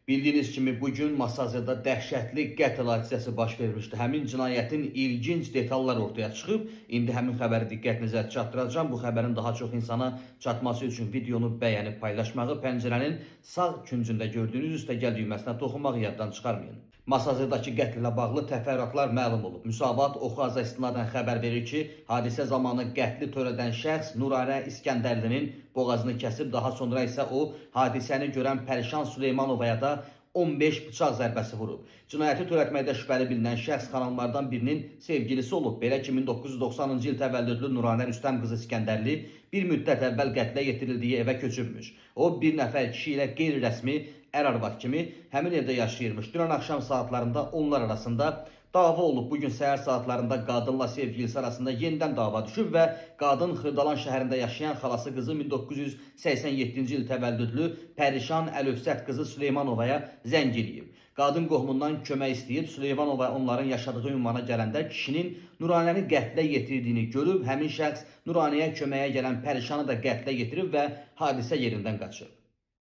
Bildiyiniz kimi bugün Masazırda dəhşətli qətl hadisəsi baş vermişdi. Həmin cinayətin ilginc detallar ortaya çıxıb. İndi həmin xəbəri diqqətinizə çatdıracağım. Bu xəbərin daha çox insana çatması üçün videonu bəyənib paylaşmağı, pəncərənin sağ küncündə gördüyünüz üstəgəl düyməsinə toxunmağı yaddan çıxarmayın. Masazırdakı qətlə bağlı təfərrüatlar məlum olub. Müsavat Oxu-Aza istinadən xəbər verir ki, hadisə zamanı qətli törədən şəxs Nuranə İskəndərlinin boğazını kəsib, daha sonra isə o hadisəni görən Pərişan Süleymanovaya da 15 bıçaq zərbəsi vurub. Cinayəti törətməkdə şübhəli bilinən şəxs xanımlardan birinin sevgilisi olub. Belə ki, 1990-cı il təvəllüdlü Nuranə Rüstəm qızı İskəndərli bir müddət əvvəl qətlə yetirildiyi evə köçürmüş. O, bir nəfər kişi ilə qeyri-rəsmi ər-arvad kimi həmin evdə yaşayırmış. Dünən axşam saatlarında onlar arasında dava olub. Bugün səhər saatlarında qadınla sevgilisi arasında yenidən dava düşüb və qadın Xırdalan şəhərində yaşayan xalası qızı 1987-ci il təvəllüdlü Pərişan Əlövsət qızı Süleymanovaya zəng eləyib. Qadın qohumundan kömək istəyib, Süleymanova onların yaşadığı ünvana gələndə kişinin Nuranəni qətlə yetirdiyini görüb, həmin şəxs Nuranəyə köməyə gələn Pərişanı da qətlə yetirib və hadisə yerindən qaçıb.